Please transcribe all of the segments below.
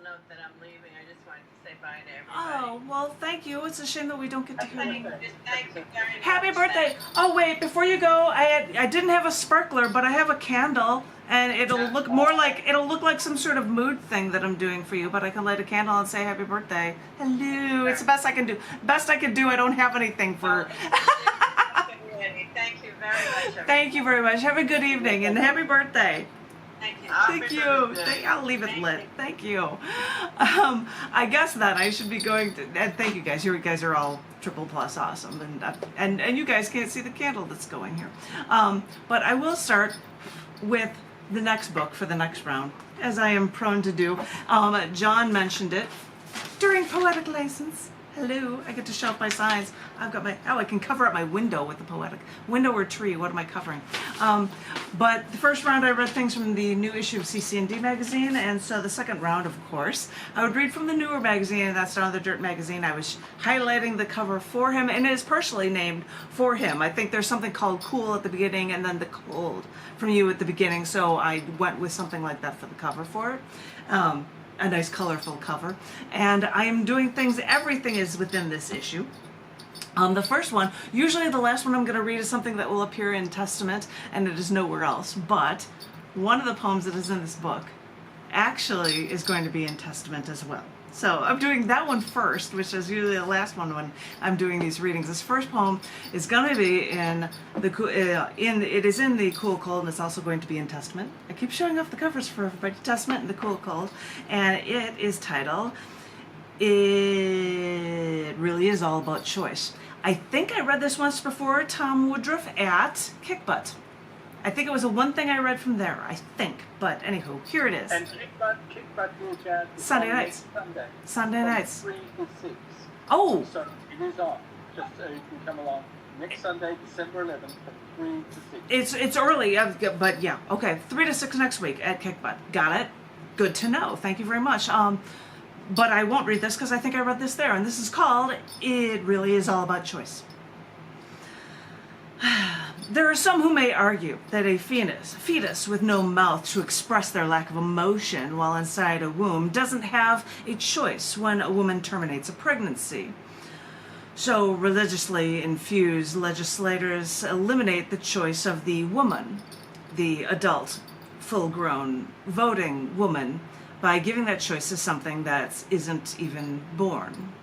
note that I'm leaving. I just wanted to say bye to everybody. Oh, well, thank you. It's a shame that we don't get to hear Thank you. you. Thank you very much. Happy birthday! Oh wait, before you go, I didn't have a sparkler, but I have a candle, and it'll look like some sort of mood thing that I'm doing for you. But I can light a candle and say happy birthday. Hello. It's the best I can do. Best I can do. I don't have anything for. Thank you very much. Thank you very much. Have a good evening and happy birthday. Thank you. Thank you. I'll leave it lit. Thank you. I guess that I should be going to. Thank you guys. You guys are all triple plus awesome, and you guys can't see the candle that's going here. But I will start with the next book for the next round, as I am prone to do. John mentioned it during Poetic License. Hello, I get to shout my signs. I've got I can cover up my window with the Poetic. Window or tree, what am I covering? But the first round I read things from the new issue of CC&D magazine, and so the second round, of course, I would read from the newer magazine, and that's Down the Dirt magazine. I was highlighting the cover for him, and it is personally named for him. I think there's something called Cool at the beginning, and then the Cold from you at the beginning, so I went with something like that for the cover for it. A nice colorful cover, and I am doing things, everything is within this issue. The first one, usually the last one I'm going to read is something that will appear in Testament, and it is nowhere else, but one of the poems that is in this book actually is going to be in Testament as well. So I'm doing that one first, which is usually the last one when I'm doing these readings. This first poem is going to be in the it is in the Cool Cold, and it's also going to be in Testament. I keep showing off the covers for everybody. Testament and the Cool Cold, and it is titled "It Really Is All About Choice." I think I read this once before, Tom Woodruff at Kickbutt. I think it was the one thing I read from there, I think. But anywho, here it is. And Kickbutt will chat Sunday nights. Sunday nights. 3 to 6. Oh! So it is on. Just so you can come along next Sunday, December 11th, from 3 to 6. It's early, but yeah. Okay, 3 to 6 next week at Kickbutt. Got it? Good to know. Thank you very much. But I won't read this because I think I read this there. And this is called It Really Is All About Choice. There are some who may argue that a fetus with no mouth to express their lack of emotion while inside a womb doesn't have a choice when a woman terminates a pregnancy. So religiously infused legislators eliminate the choice of the woman, the adult, full-grown, voting woman, by giving that choice to something that isn't even born.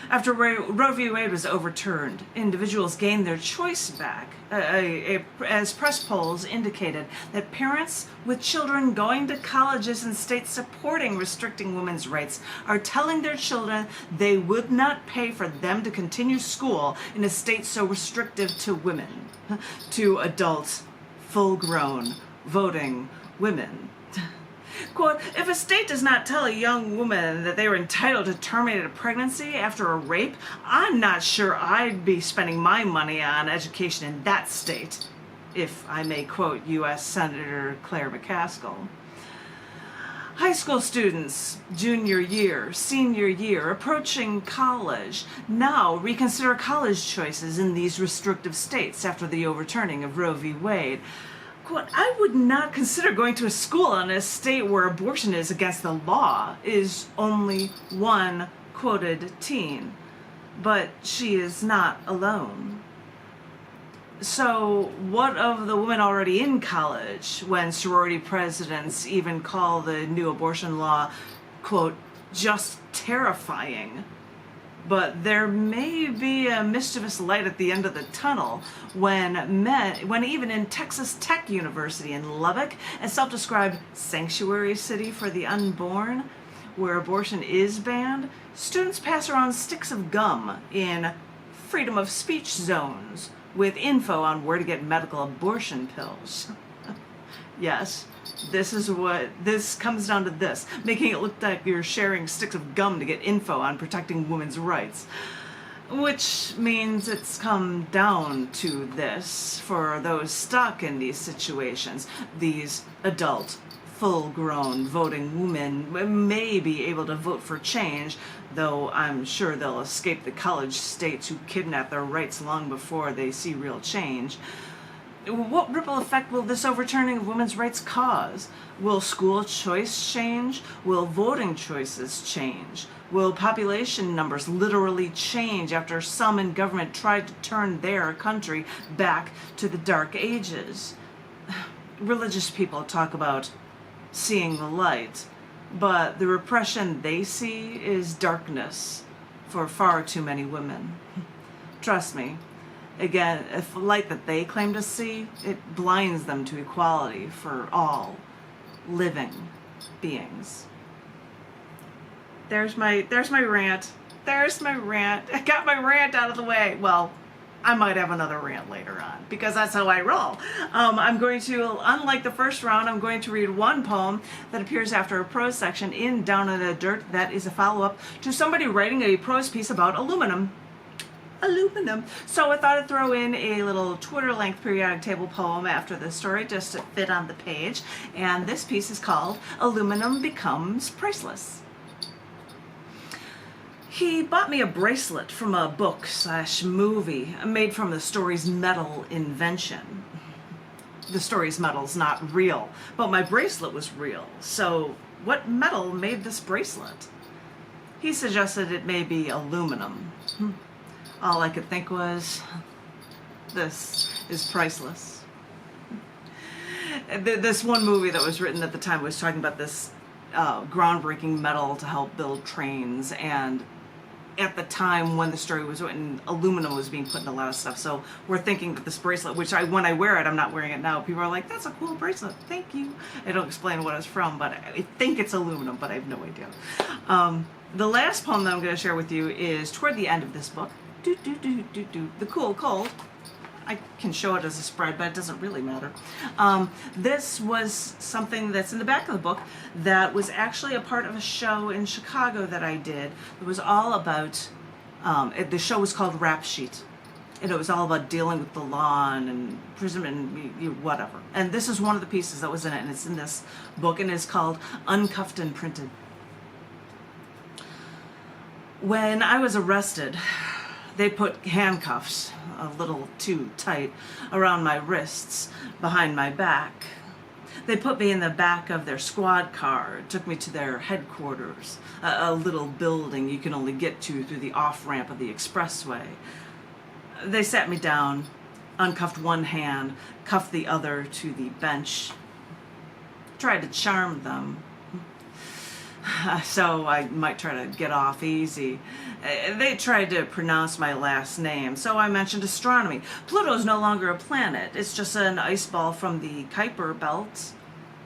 After Roe v. Wade was overturned, individuals gained their choice back, as press polls indicated that parents with children going to colleges in states supporting restricting women's rights are telling their children they would not pay for them to continue school in a state so restrictive to women, to adult, full-grown, voting women. Quote, if a state does not tell a young woman that they are entitled to terminate a pregnancy after a rape, I'm not sure I'd be spending my money on education in that state, if I may quote U.S. Senator Claire McCaskill. High school students, junior year, senior year, approaching college, now reconsider college choices in these restrictive states after the overturning of Roe v. Wade. Quote, I would not consider going to a school in a state where abortion is against the law, is only one quoted teen. But she is not alone. So what of the women already in college when sorority presidents even call the new abortion law, quote, just terrifying? But there may be a mischievous light at the end of the tunnel when even in Texas Tech University in Lubbock, a self-described sanctuary city for the unborn, where abortion is banned, students pass around sticks of gum in freedom of speech zones with info on where to get medical abortion pills. Yes. This comes down to this, making it look like you're sharing sticks of gum to get info on protecting women's rights. Which means it's come down to this for those stuck in these situations. These adult, full-grown voting women may be able to vote for change, though I'm sure they'll escape the college states who kidnap their rights long before they see real change. What ripple effect will this overturning of women's rights cause? Will school choice change? Will voting choices change? Will population numbers literally change after some in government tried to turn their country back to the Dark Ages? Religious people talk about seeing the light, but the repression they see is darkness for far too many women. Trust me. Again, if the light that they claim to see, it blinds them to equality for all living beings. There's my rant. There's my rant. I got my rant out of the way. Well, I might have another rant later on because that's how I roll. I'm going to, unlike the first round, I'm going to read one poem that appears after a prose section in Down in the Dirt that is a follow-up to somebody writing a prose piece about aluminum. So I thought I'd throw in a little Twitter-length periodic table poem after the story just to fit on the page. And this piece is called Aluminum Becomes Priceless. He bought me a bracelet from a book/movie made from the story's metal invention. The story's metal's not real, but my bracelet was real. So what metal made this bracelet? He suggested it may be aluminum. All I could think was, this is priceless. This one movie that was written at the time was talking about this groundbreaking metal to help build trains, and at the time when the story was written, aluminum was being put in a lot of stuff. So we're thinking that this bracelet, which when I wear it, I'm not wearing it now, people are like, that's a cool bracelet, thank you. I don't explain what it's from, but I think it's aluminum, but I have no idea. The last poem that I'm going to share with you is toward the end of this book. The Cool Cold. I can show it as a spread, but it doesn't really matter. This was something that's in the back of the book that was actually a part of a show in Chicago that I did. It was all about, the show was called Rap Sheet. And it was all about dealing with the law and prison and whatever. And this is one of the pieces that was in it, and it's in this book, and it's called Uncuffed and Printed. When I was arrested, they put handcuffs, a little too tight, around my wrists, behind my back. They put me in the back of their squad car, took me to their headquarters, a little building you can only get to through the off-ramp of the expressway. They sat me down, uncuffed one hand, cuffed the other to the bench, tried to charm them. So I might try to get off easy. They tried to pronounce my last name, so I mentioned astronomy. Pluto's no longer a planet. It's just an ice ball from the Kuiper belt.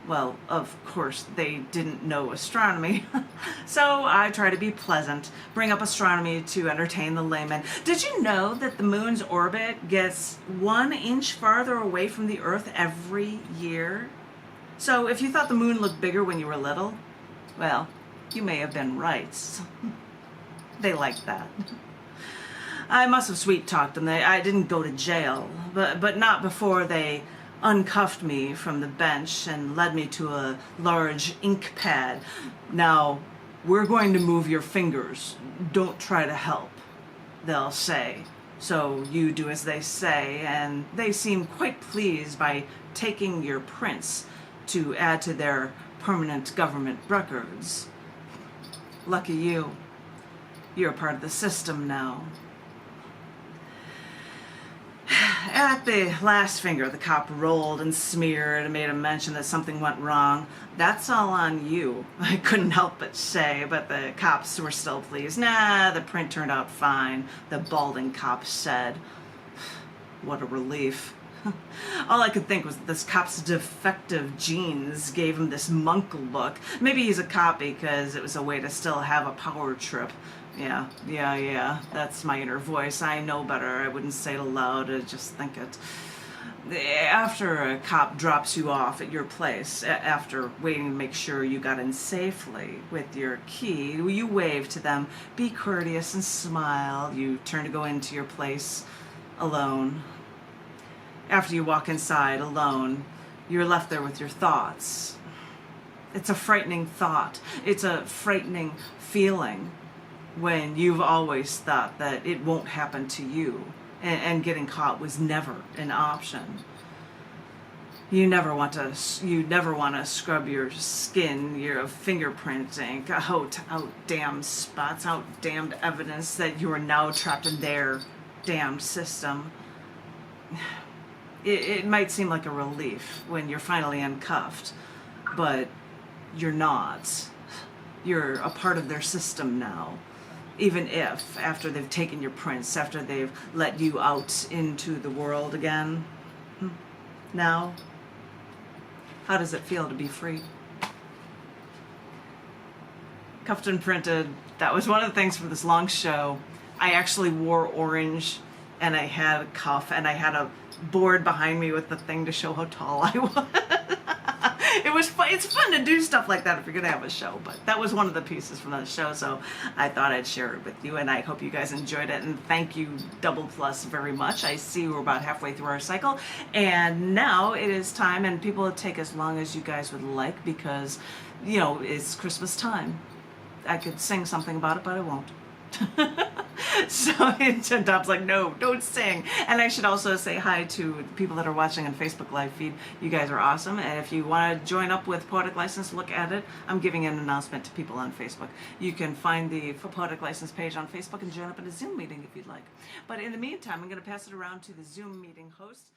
Well, of course, they didn't know astronomy. So I try to be pleasant, bring up astronomy to entertain the layman. Did you know that the moon's orbit gets 1 inch farther away from the Earth every year? So if you thought the moon looked bigger when you were little, well, you may have been right. They liked that. I must have sweet-talked them. I didn't go to jail, but not before they uncuffed me from the bench and led me to a large ink pad. Now, we're going to move your fingers. Don't try to help, they'll say. So you do as they say, and they seem quite pleased by taking your prints to add to their permanent government records. Lucky you. You're a part of the system now. At the last finger, the cop rolled and smeared and made a mention that something went wrong. That's all on you, I couldn't help but say, but the cops were still pleased. Nah, the print turned out fine, the balding cop said. What a relief. All I could think was that this cop's defective genes gave him this monk look. Maybe he's a cop because it was a way to still have a power trip. Yeah, that's my inner voice. I know better. I wouldn't say it aloud, I'd just think it. After a cop drops you off at your place, after waiting to make sure you got in safely with your key, you wave to them, be courteous and smile. You turn to go into your place alone. After you walk inside alone, you're left there with your thoughts. It's a frightening thought. It's a frightening feeling when you've always thought that it won't happen to you, and getting caught was never an option. You never want to scrub your skin, your fingerprinting, out damn spots, out damned evidence that you are now trapped in their damned system. It might seem like a relief when you're finally uncuffed, but you're not. You're a part of their system now. Even if, after they've taken your prints, after they've let you out into the world again. Now, how does it feel to be free? Cuffed and printed. That was one of the things for this long show. I actually wore orange, and I had a cuff, and I had a board behind me with the thing to show how tall I was. It was fun. It's fun to do stuff like that if you're gonna have a show, but that was one of the pieces from the show, so I thought I'd share it with you, and I hope you guys enjoyed it, and thank you Double Plus very much. I see we're about halfway through our cycle, and now it is time, and people will take as long as you guys would like, because, you know, it's Christmas time. I could sing something about it, but I won't. So Tom's like, no, don't sing. And I should also say hi to people that are watching on Facebook live feed. You guys are awesome. And if you want to join up with Poetic License, look at it. I'm giving an announcement to people on Facebook. You can find the Poetic License page on Facebook and join up in a Zoom meeting if you'd like. But in the meantime, I'm going to pass it around to the Zoom meeting host.